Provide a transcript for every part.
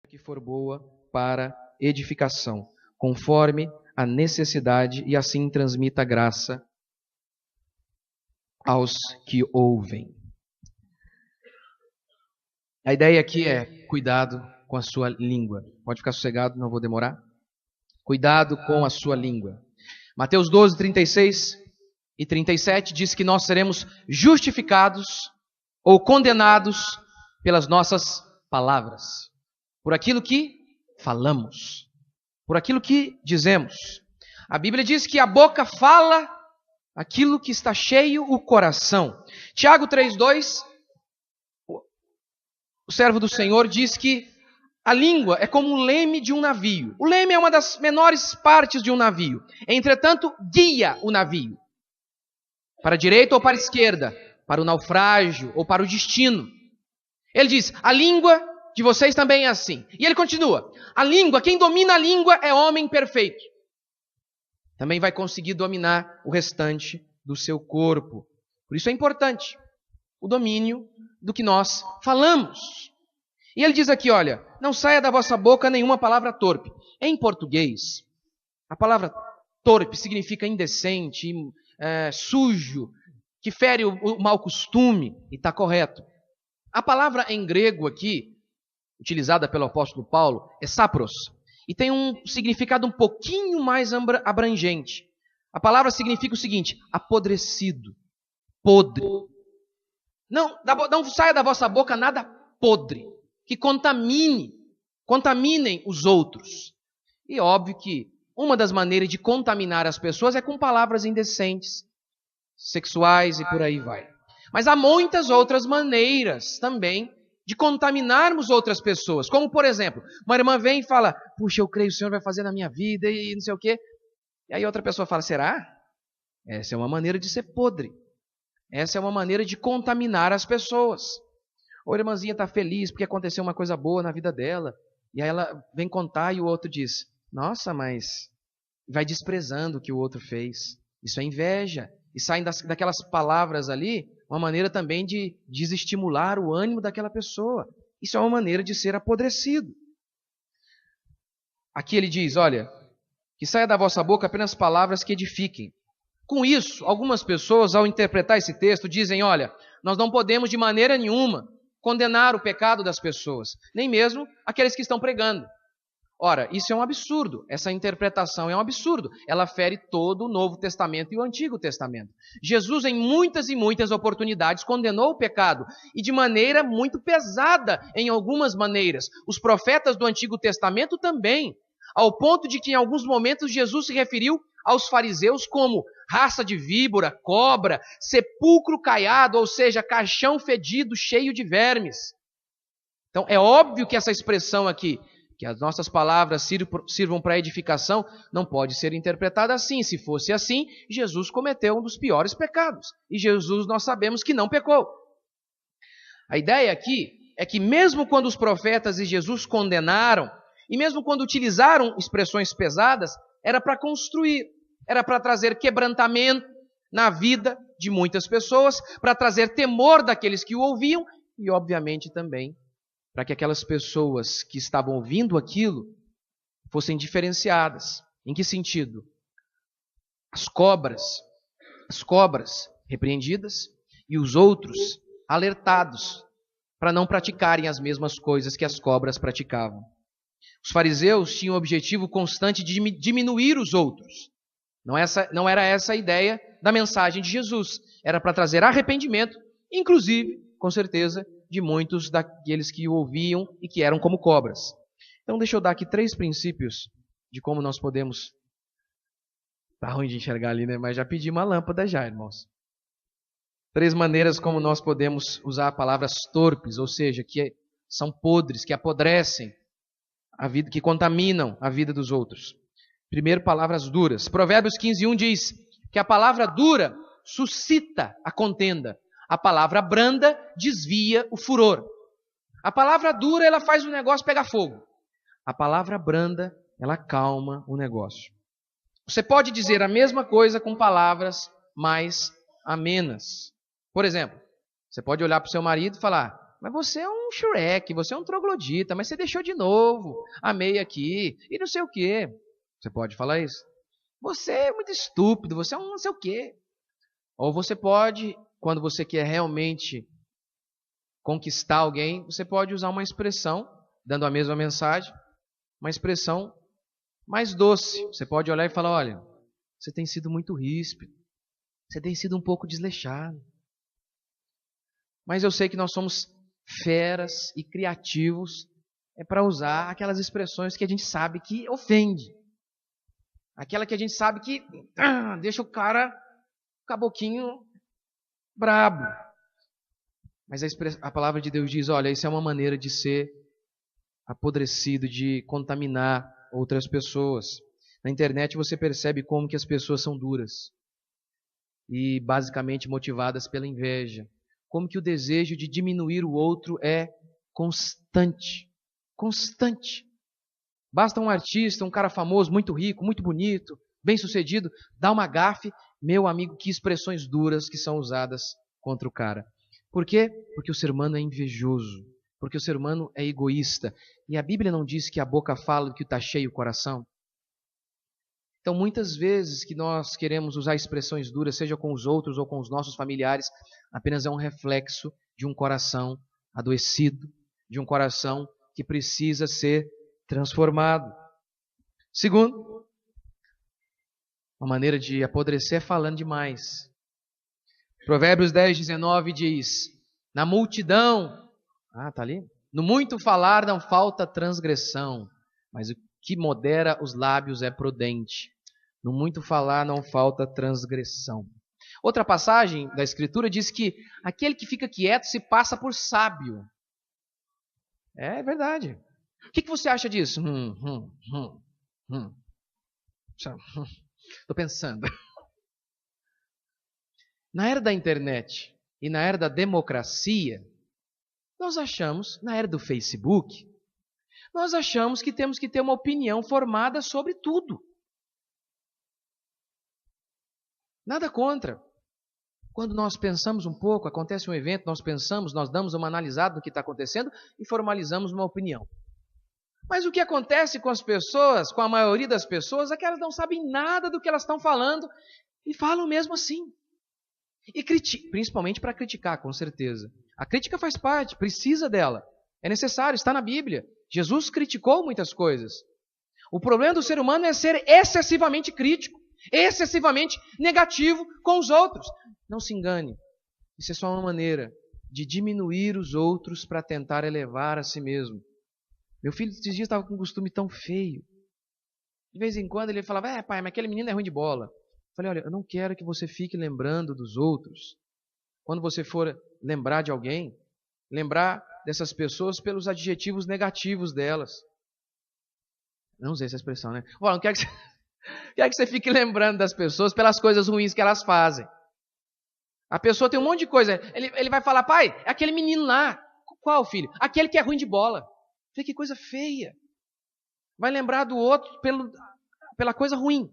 que for boa para edificação, conforme a necessidade, e assim transmita graça aos que ouvem. A ideia aqui é cuidado com a sua língua. Pode ficar sossegado, não vou demorar. Cuidado com a sua língua. Mateus 12, 36 e 37 diz que nós seremos justificados ou condenados pelas nossas palavras, por aquilo que falamos, por aquilo que dizemos. A Bíblia diz que a boca fala aquilo que está cheio o coração. Tiago 3,2, o servo do Senhor diz que a língua é como o leme de um navio. O leme é uma das menores partes de um navio. Entretanto, guia o navio para a direita ou para a esquerda, para o naufrágio ou para o destino. Ele diz, a língua de vocês também é assim. E ele continua, a língua, quem domina a língua é homem perfeito. Também vai conseguir dominar o restante do seu corpo. Por isso é importante o domínio do que nós falamos. E ele diz aqui, olha, não saia da vossa boca nenhuma palavra torpe. Em português, a palavra torpe significa indecente, sujo, que fere o mau costume, e está correto. A palavra em grego aqui, utilizada pelo apóstolo Paulo, é sapros, e tem um significado um pouquinho mais abrangente. A palavra significa o seguinte, apodrecido, podre. Não saia da vossa boca nada podre, que contaminem os outros. E óbvio que uma das maneiras de contaminar as pessoas é com palavras indecentes, sexuais e por aí vai. Mas há muitas outras maneiras também de contaminarmos outras pessoas. Como, por exemplo, uma irmã vem e fala, puxa, eu creio que o Senhor vai fazer na minha vida e não sei o quê. E aí outra pessoa fala, será? Essa é uma maneira de ser podre. Essa é uma maneira de contaminar as pessoas. Ou a irmãzinha está feliz porque aconteceu uma coisa boa na vida dela. E aí ela vem contar e o outro diz, nossa, mas vai desprezando o que o outro fez. Isso é inveja. E saem daquelas palavras ali, uma maneira também de desestimular o ânimo daquela pessoa. Isso é uma maneira de ser apodrecido. Aqui ele diz, olha, que saia da vossa boca apenas palavras que edifiquem. Com isso, algumas pessoas, ao interpretar esse texto, dizem, olha, nós não podemos de maneira nenhuma condenar o pecado das pessoas, nem mesmo aqueles que estão pregando. Ora, isso é um absurdo, essa interpretação é um absurdo. Ela fere todo o Novo Testamento e o Antigo Testamento. Jesus, em muitas e muitas oportunidades, condenou o pecado, e de maneira muito pesada, em algumas maneiras. Os profetas do Antigo Testamento também, ao ponto de que em alguns momentos Jesus se referiu aos fariseus como raça de víbora, cobra, sepulcro caiado, ou seja, caixão fedido, cheio de vermes. Então é óbvio que essa expressão aqui, que as nossas palavras sirvam para edificação, não pode ser interpretada assim. Se fosse assim, Jesus cometeu um dos piores pecados. E Jesus, nós sabemos que não pecou. A ideia aqui é que mesmo quando os profetas e Jesus condenaram, e mesmo quando utilizaram expressões pesadas, era para construir, era para trazer quebrantamento na vida de muitas pessoas, para trazer temor daqueles que o ouviam, e obviamente também para que aquelas pessoas que estavam ouvindo aquilo fossem diferenciadas. Em que sentido? As cobras repreendidas e os outros alertados para não praticarem as mesmas coisas que as cobras praticavam. Os fariseus tinham o objetivo constante de diminuir os outros. Não era essa a ideia da mensagem de Jesus. Era para trazer arrependimento, inclusive, com certeza, de muitos daqueles que o ouviam e que eram como cobras. Então deixa eu dar aqui 3 princípios de como nós podemos... Está ruim de enxergar ali, né? Mas já pedi uma lâmpada já, irmãos. 3 maneiras como nós podemos usar palavras torpes, ou seja, que são podres, que apodrecem a vida, que contaminam a vida dos outros. Primeiro, palavras duras. Provérbios 15:1 diz que a palavra dura suscita a contenda. A palavra branda desvia o furor. A palavra dura, ela faz o negócio pegar fogo. A palavra branda, ela calma o negócio. Você pode dizer a mesma coisa com palavras mais amenas. Por exemplo, você pode olhar para o seu marido e falar, mas você é um Shrek, você é um troglodita, mas você deixou de novo a meia aqui, e não sei o quê. Você pode falar isso? Você é muito estúpido, você é um não sei o quê. Ou você pode, quando você quer realmente conquistar alguém, você pode usar uma expressão, dando a mesma mensagem, uma expressão mais doce. Você pode olhar e falar, olha, você tem sido muito ríspido, você tem sido um pouco desleixado. Mas eu sei que nós somos feras e criativos para usar aquelas expressões que a gente sabe que ofende. Aquela que a gente sabe que deixa o cara caboquinho brabo. Mas a palavra de Deus diz, olha, isso é uma maneira de ser apodrecido, de contaminar outras pessoas. Na internet você percebe como que as pessoas são duras e basicamente motivadas pela inveja. Como que o desejo de diminuir o outro é constante. Constante. Basta um artista, um cara famoso, muito rico, muito bonito, bem-sucedido, dar uma gafe, meu amigo, que expressões duras que são usadas contra o cara. Por quê? Porque o ser humano é invejoso, porque o ser humano é egoísta. E a Bíblia não diz que a boca fala do que está cheio o coração? Então, muitas vezes que nós queremos usar expressões duras, seja com os outros ou com os nossos familiares, apenas é um reflexo de um coração adoecido, de um coração que precisa ser transformado. Segundo, uma maneira de apodrecer é falando demais. Provérbios 10:19 diz, na multidão, tá ali? No muito falar não falta transgressão, mas o que modera os lábios é prudente. No muito falar não falta transgressão. Outra passagem da Escritura diz que aquele que fica quieto se passa por sábio. É verdade. O que você acha disso? Estou pensando. Na era da internet e na era da democracia, nós achamos, na era do Facebook, nós achamos que temos que ter uma opinião formada sobre tudo. Nada contra. Quando nós pensamos um pouco, acontece um evento, nós pensamos, nós damos uma analisada no que está acontecendo e formalizamos uma opinião. Mas o que acontece com as pessoas, com a maioria das pessoas, é que elas não sabem nada do que elas estão falando e falam mesmo assim. E principalmente para criticar, com certeza. A crítica faz parte, precisa dela. É necessário, está na Bíblia. Jesus criticou muitas coisas. O problema do ser humano é ser excessivamente crítico, excessivamente negativo com os outros. Não se engane. Isso é só uma maneira de diminuir os outros para tentar elevar a si mesmo. Meu filho esses dias estava com um costume tão feio. De vez em quando ele falava, pai, mas aquele menino é ruim de bola. Eu falei, olha, eu não quero que você fique lembrando dos outros. Quando você for lembrar de alguém, lembrar dessas pessoas pelos adjetivos negativos delas. Não usei essa expressão, né? Bom, não quero que você fique lembrando das pessoas pelas coisas ruins que elas fazem. A pessoa tem um monte de coisa. Ele vai falar, pai, é aquele menino lá. Qual, filho? Aquele que é ruim de bola. Eu falei, que coisa feia. Vai lembrar do outro pela coisa ruim.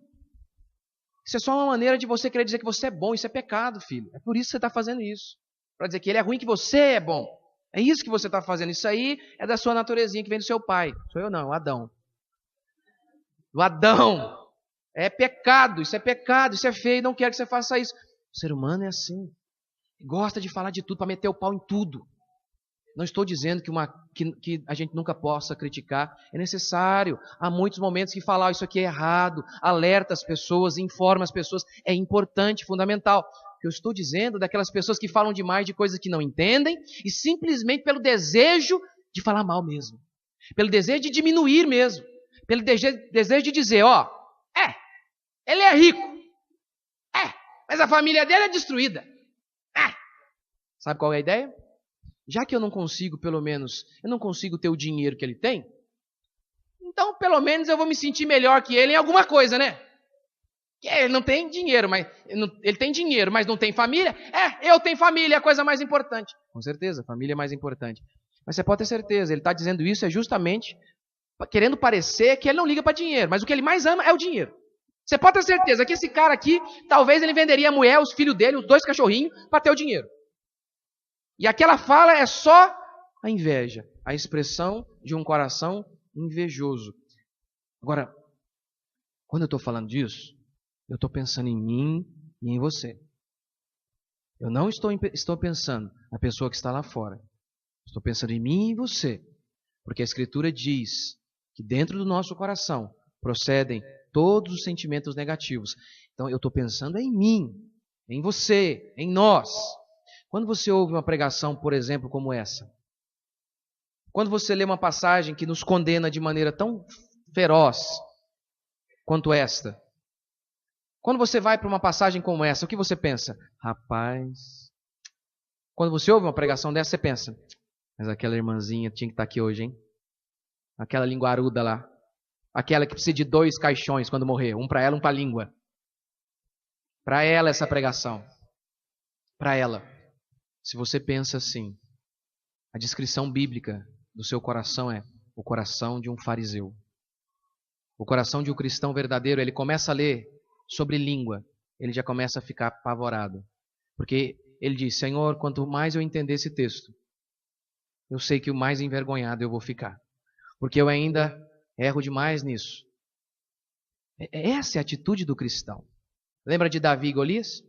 Isso é só uma maneira de você querer dizer que você é bom. Isso é pecado, filho. É por isso que você está fazendo isso. Para dizer que ele é ruim, que você é bom. É isso que você está fazendo. Isso aí é da sua naturezinha que vem do seu pai. Sou eu não, o Adão. O Adão. É pecado, isso é feio. Não quero que você faça isso. O ser humano é assim. Gosta de falar de tudo, para meter o pau em tudo. Não estou dizendo que a gente nunca possa criticar. É necessário. Há muitos momentos que falar isso aqui é errado. Alerta as pessoas, informa as pessoas. É importante, fundamental. O que eu estou dizendo daquelas pessoas que falam demais de coisas que não entendem e simplesmente pelo desejo de falar mal mesmo. Pelo desejo de diminuir mesmo. Pelo desejo de dizer, ele é rico. Mas a família dele é destruída. Sabe qual é a ideia? Já que eu não consigo ter o dinheiro que ele tem, então pelo menos eu vou me sentir melhor que ele em alguma coisa, né? Que ele não tem dinheiro, mas ele tem dinheiro, mas não tem família? Eu tenho família, é a coisa mais importante. Com certeza, família é mais importante. Mas você pode ter certeza, ele está dizendo isso justamente querendo parecer que ele não liga para dinheiro, mas o que ele mais ama é o dinheiro. Você pode ter certeza que esse cara aqui, talvez ele venderia a mulher, os filhos dele, os 2 cachorrinhos, para ter o dinheiro. E aquela fala é só A inveja, a expressão de um coração invejoso. Agora, quando eu estou falando disso, eu estou pensando em mim e em você. Eu não estou pensando na pessoa que está lá fora. Estou pensando em mim e em você. Porque a Escritura diz que dentro do nosso coração procedem todos os sentimentos negativos. Então eu estou pensando em mim, em você, em nós. Quando você ouve uma pregação, por exemplo, como essa, quando você lê uma passagem que nos condena de maneira tão feroz quanto esta, quando você vai para uma passagem como essa, o que você pensa? Rapaz, quando você ouve uma pregação dessa, você pensa, mas aquela irmãzinha tinha que estar aqui hoje, hein? Aquela linguaruda lá. Aquela que precisa de 2 caixões quando morrer. Um para ela, um para a língua. Para ela essa pregação. Para ela. Se você pensa assim, a descrição bíblica do seu coração é o coração de um fariseu. O coração de um cristão verdadeiro, ele começa a ler sobre língua, ele já começa a ficar apavorado. Porque ele diz, Senhor, quanto mais eu entender esse texto, eu sei que o mais envergonhado eu vou ficar. Porque eu ainda erro demais nisso. Essa é a atitude do cristão. Lembra de Davi e Golias?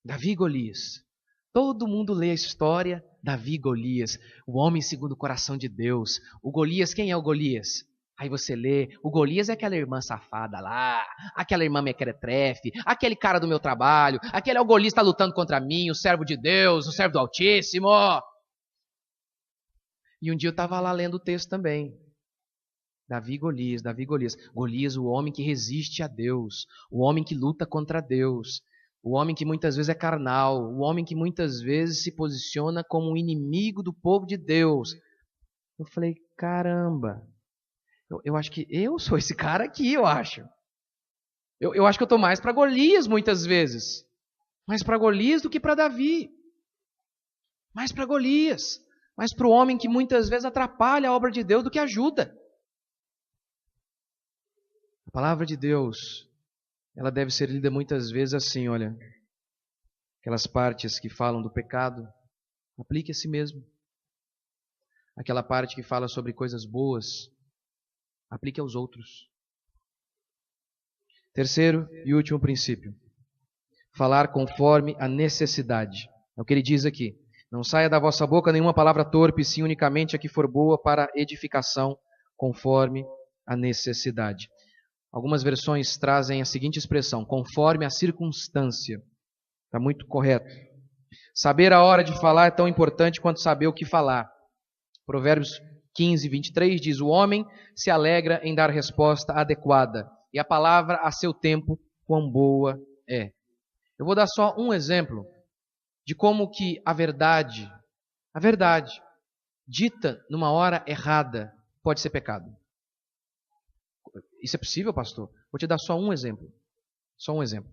Davi e Golias. Todo mundo lê a história, Davi e Golias. O homem segundo o coração de Deus. O Golias, quem é o Golias? Aí você lê, o Golias é aquela irmã safada lá, aquela irmã mequetrefe, aquele cara do meu trabalho, aquele é o Golias que está lutando contra mim, o servo de Deus, o servo do Altíssimo. E um dia eu estava lá lendo o texto também. Davi e Golias, Davi e Golias. Golias, o homem que resiste a Deus, o homem que luta contra Deus, o homem que muitas vezes é carnal, o homem que muitas vezes se posiciona como um inimigo do povo de Deus. Eu falei, caramba, eu acho que eu sou esse cara aqui, eu acho. Eu acho que eu estou mais para Golias muitas vezes. Mais para Golias do que para Davi. Mais para Golias. Mais para o homem que muitas vezes atrapalha a obra de Deus do que ajuda. A palavra de Deus, ela deve ser lida muitas vezes assim, olha. Aquelas partes que falam do pecado, aplique a si mesmo. Aquela parte que fala sobre coisas boas, aplique aos outros. Terceiro e último princípio. Falar conforme a necessidade. É o que ele diz aqui. Não saia da vossa boca nenhuma palavra torpe, sim unicamente a que for boa para edificação, conforme a necessidade. Algumas versões trazem a seguinte expressão, conforme a circunstância. Está muito correto. Saber a hora de falar é tão importante quanto saber o que falar. Provérbios 15, 23 diz, o homem se alegra em dar resposta adequada, e a palavra a seu tempo, quão boa é. Eu vou dar só um exemplo de como que a verdade, dita numa hora errada, pode ser pecado. Isso é possível, pastor? Vou te dar só um exemplo. Só um exemplo.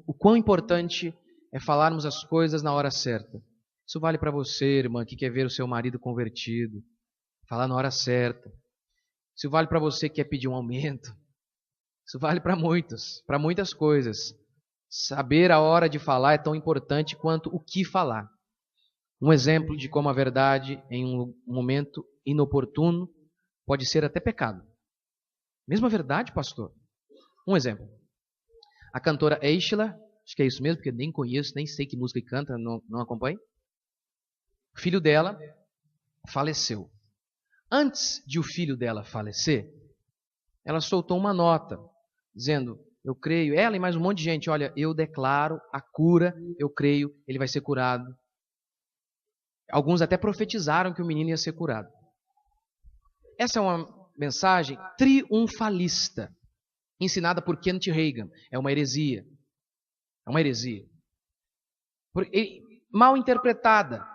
O quão importante é falarmos as coisas na hora certa. Isso vale para você, irmã, que quer ver o seu marido convertido. Falar na hora certa. Isso vale para você que quer pedir um aumento. Isso vale para muitas coisas. Saber a hora de falar é tão importante quanto o que falar. Um exemplo de como a verdade, em um momento inoportuno, pode ser até pecado. Mesma verdade, pastor? Um exemplo. A cantora Eichla, acho que é isso mesmo, porque eu nem conheço, nem sei que música canta, não acompanho. O filho dela faleceu. Antes de o filho dela falecer, ela soltou uma nota, dizendo, eu creio, ela e mais um monte de gente, olha, eu declaro a cura, eu creio, ele vai ser curado. Alguns até profetizaram que o menino ia ser curado. Essa é uma mensagem triunfalista, ensinada por Kenneth Reagan. É uma heresia. É uma heresia. Mal interpretada.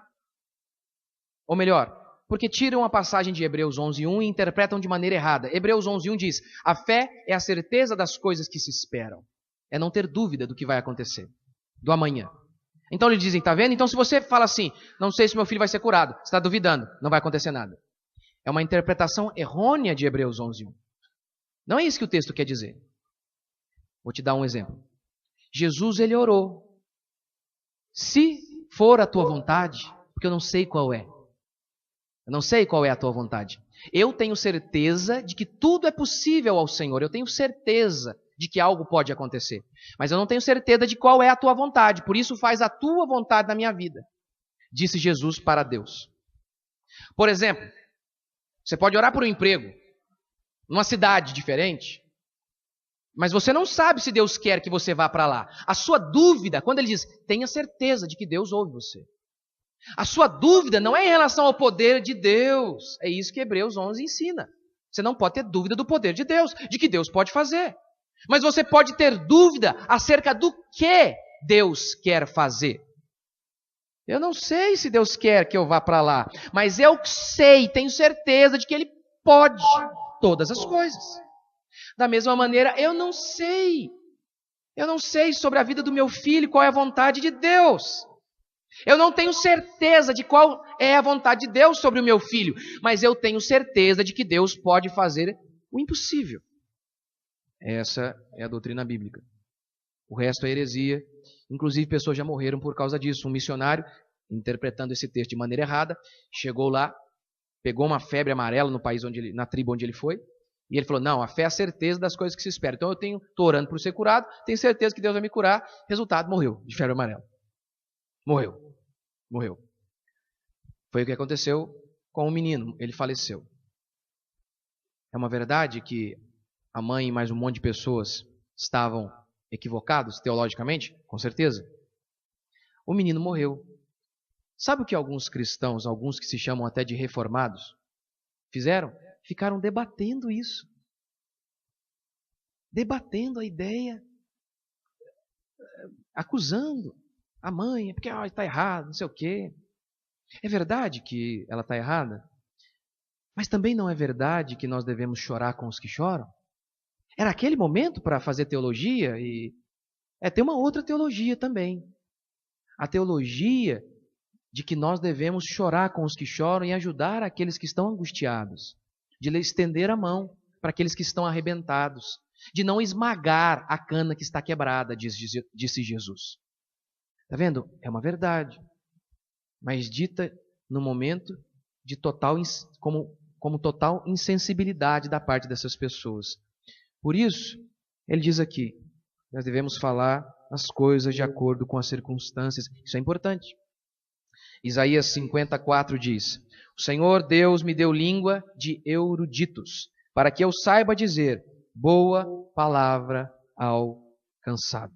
Ou melhor, porque tiram a passagem de Hebreus 11:1 e interpretam de maneira errada. Hebreus 11:1 diz, a fé é a certeza das coisas que se esperam. É não ter dúvida do que vai acontecer, do amanhã. Então eles dizem, tá vendo? Então se você fala assim, não sei se meu filho vai ser curado, você está duvidando, não vai acontecer nada. É uma interpretação errônea de Hebreus 11:1. Não é isso que o texto quer dizer. Vou te dar um exemplo. Jesus, ele orou. Se for a tua vontade, Porque eu não sei qual é. Eu não sei qual é a tua vontade. Eu tenho certeza de que tudo é possível ao Senhor. Eu tenho certeza de que algo pode acontecer. Mas eu não tenho certeza de qual é a tua vontade. Por isso faz a tua vontade na minha vida. Disse Jesus para Deus. Por exemplo, você pode orar por um emprego numa cidade diferente, mas você não sabe se Deus quer que você vá para lá. A sua dúvida, quando ele diz, tenha certeza de que Deus ouve você. A sua dúvida não é em relação ao poder de Deus. É isso que Hebreus 11 ensina. Você não pode ter dúvida do poder de Deus, de que Deus pode fazer. Mas você pode ter dúvida acerca do que Deus quer fazer. Eu não sei se Deus quer que eu vá para lá, mas eu sei, tenho certeza de que Ele pode todas as coisas. Da mesma maneira, eu não sei sobre a vida do meu filho, qual é a vontade de Deus. Eu não tenho certeza de qual é a vontade de Deus sobre o meu filho, mas eu tenho certeza de que Deus pode fazer o impossível. Essa é a doutrina bíblica. O resto é heresia. Inclusive, pessoas já morreram por causa disso. Um missionário, interpretando esse texto de maneira errada, chegou lá, pegou uma febre amarela no país na tribo onde ele foi, e ele falou, não, a fé é a certeza das coisas que se esperam. Então eu estou orando por ser curado, tenho certeza que Deus vai me curar. Resultado, morreu de febre amarela. Morreu. Foi o que aconteceu com o menino, ele faleceu. É uma verdade que a mãe e mais um monte de pessoas estavam equivocados teologicamente? Com certeza. O menino morreu. Sabe o que alguns cristãos, alguns que se chamam até de reformados, fizeram? Ficaram debatendo isso. Debatendo a ideia. Acusando a mãe, porque está errado, não sei o quê. É verdade que ela está errada? Mas também não é verdade que nós devemos chorar com os que choram? Era aquele momento para fazer teologia e tem uma outra teologia também. A teologia de que nós devemos chorar com os que choram e ajudar aqueles que estão angustiados, de estender a mão para aqueles que estão arrebentados, de não esmagar a cana que está quebrada, disse Jesus. Está vendo? É uma verdade, mas dita no momento de como total insensibilidade da parte dessas pessoas. Por isso, ele diz aqui, nós devemos falar as coisas de acordo com as circunstâncias. Isso é importante. Isaías 54 diz, o Senhor Deus me deu língua de eruditos, para que eu saiba dizer boa palavra ao cansado.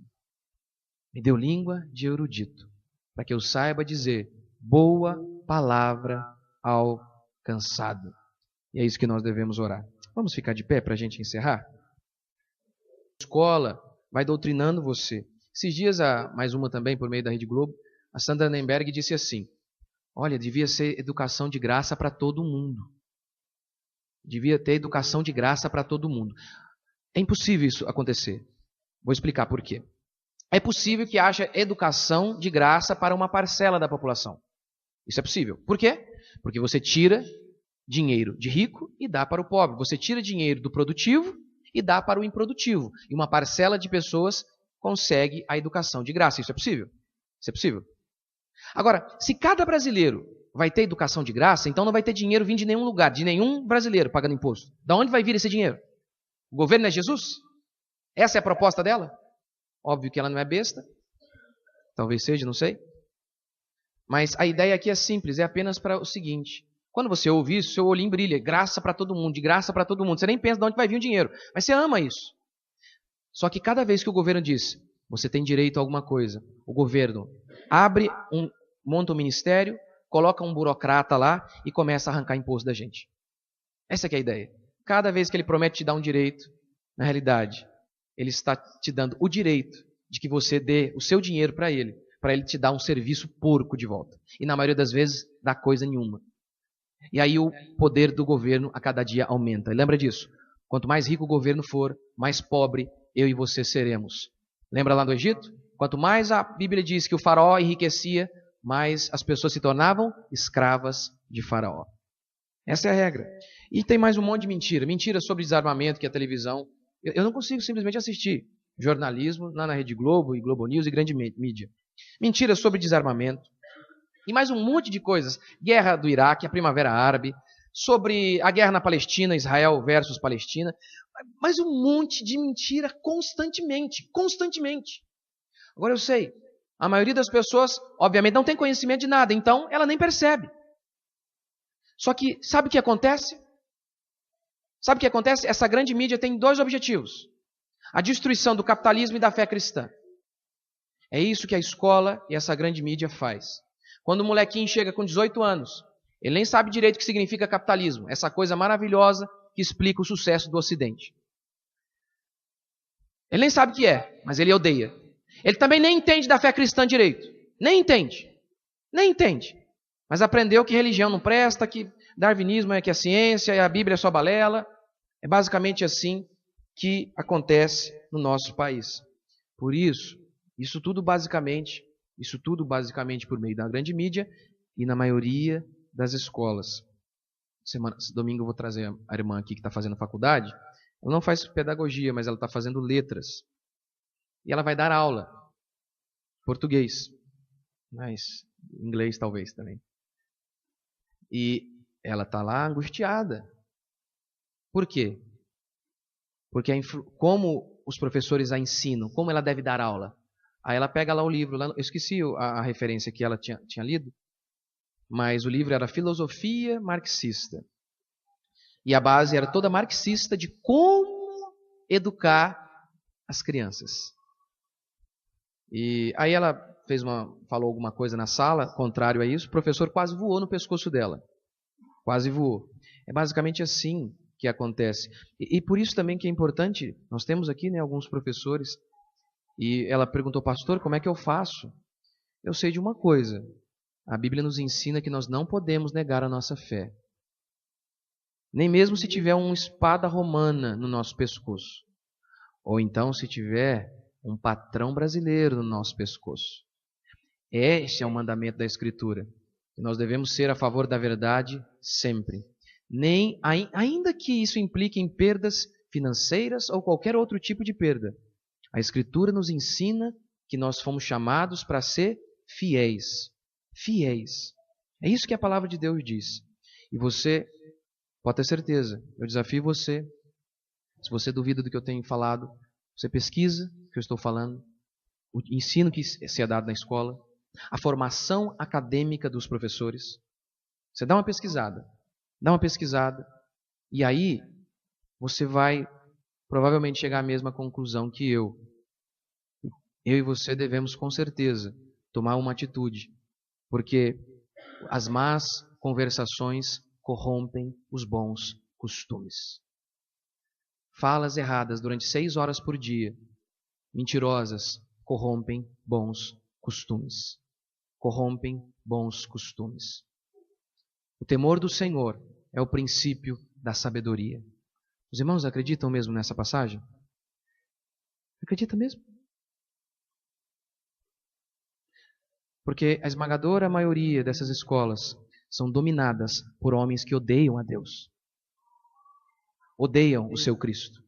Me deu língua de erudito, para que eu saiba dizer boa palavra ao cansado. E é isso que nós devemos orar. Vamos ficar de pé para a gente encerrar? A escola vai doutrinando você. Esses dias, mais uma também, por meio da Rede Globo, a Sandra Nemberg disse assim, olha, devia ser educação de graça para todo mundo. Devia ter educação de graça para todo mundo. É impossível isso acontecer. Vou explicar por quê. É possível que haja educação de graça para uma parcela da população. Isso é possível. Por quê? Porque você tira dinheiro de rico e dá para o pobre. Você tira dinheiro do produtivo e dá para o improdutivo. E uma parcela de pessoas consegue a educação de graça. Isso é possível? Isso é possível. Agora, se cada brasileiro vai ter educação de graça, então não vai ter dinheiro vindo de nenhum lugar, de nenhum brasileiro pagando imposto. Da onde vai vir esse dinheiro? O governo é Jesus? Essa é a proposta dela? Óbvio que ela não é besta. Talvez seja, não sei. Mas a ideia aqui é simples, é apenas para o seguinte. Quando você ouve isso, seu olhinho brilha, graça para todo mundo, de graça para todo mundo. Você nem pensa de onde vai vir o dinheiro, mas você ama isso. Só que cada vez que o governo diz, você tem direito a alguma coisa, o governo monta um ministério, coloca um burocrata lá e começa a arrancar imposto da gente. Essa que é a ideia. Cada vez que ele promete te dar um direito, na realidade, ele está te dando o direito de que você dê o seu dinheiro para ele te dar um serviço porco de volta. E na maioria das vezes, dá coisa nenhuma. E aí o poder do governo a cada dia aumenta. E lembra disso? Quanto mais rico o governo for, mais pobre eu e você seremos. Lembra lá do Egito? Quanto mais a Bíblia diz que o faraó enriquecia, mais as pessoas se tornavam escravas de faraó. Essa é a regra. E tem mais um monte de mentira. Mentira sobre desarmamento que a televisão... Eu não consigo simplesmente assistir jornalismo lá na Rede Globo e Globo News e grande mídia. Mentiras sobre desarmamento. E mais um monte de coisas. Guerra do Iraque, a Primavera Árabe, sobre a guerra na Palestina, Israel versus Palestina. Mas um monte de mentira constantemente. Constantemente. Agora eu sei, a maioria das pessoas, obviamente, não tem conhecimento de nada, então ela nem percebe. Só que, sabe o que acontece? Sabe o que acontece? Essa grande mídia tem dois objetivos. A destruição do capitalismo e da fé cristã. É isso que a escola e essa grande mídia faz. Quando o molequinho chega com 18 anos, ele nem sabe direito o que significa capitalismo. Essa coisa maravilhosa que explica o sucesso do Ocidente. Ele nem sabe o que é, mas ele odeia. Ele também nem entende da fé cristã direito. Nem entende. Nem entende. Mas aprendeu que religião não presta, que darwinismo é que a ciência e a Bíblia é só balela. É basicamente assim que acontece no nosso país. Por isso, isso tudo basicamente por meio da grande mídia e na maioria das escolas. Domingo eu vou trazer a irmã aqui que está fazendo faculdade. Ela não faz pedagogia, mas ela está fazendo letras. E ela vai dar aula. Português. Mas inglês talvez também. E ela está lá angustiada. Por quê? Porque como os professores a ensinam, como ela deve dar aula. Aí ela pega lá o livro, eu esqueci a referência que ela tinha lido, mas o livro era Filosofia Marxista. E a base era toda marxista de como educar as crianças. E aí ela falou alguma coisa na sala, contrário a isso, o professor quase voou no pescoço dela. Quase voou. É basicamente assim que acontece. E por isso também que é importante, nós temos aqui alguns professores, e ela perguntou, pastor, como é que eu faço? Eu sei de uma coisa, a Bíblia nos ensina que nós não podemos negar a nossa fé. Nem mesmo se tiver uma espada romana no nosso pescoço. Ou então se tiver um patrão brasileiro no nosso pescoço. Esse é o mandamento da Escritura. Que nós devemos ser a favor da verdade sempre. Ainda que isso implique em perdas financeiras ou qualquer outro tipo de perda. A Escritura nos ensina que nós fomos chamados para ser fiéis. Fiéis. É isso que a palavra de Deus diz. E você pode ter certeza, eu desafio você, se você duvida do que eu tenho falado, você pesquisa o que eu estou falando, o ensino que se é dado na escola, a formação acadêmica dos professores. Você dá uma pesquisada, e aí você vai provavelmente chegar à mesma conclusão que eu. Eu e você devemos com certeza tomar uma atitude, porque as más conversações corrompem os bons costumes. Falas erradas durante 6 horas por dia, mentirosas, corrompem bons costumes. Corrompem bons costumes. O temor do Senhor é o princípio da sabedoria. Os irmãos acreditam mesmo nessa passagem? Acredita mesmo? Porque a esmagadora maioria dessas escolas são dominadas por homens que odeiam a Deus. Odeiam o seu Cristo.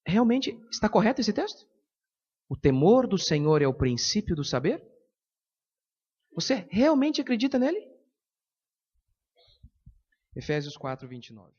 Realmente está correto esse texto? O temor do Senhor é o princípio do saber? Você realmente acredita nele? Efésios 4:29.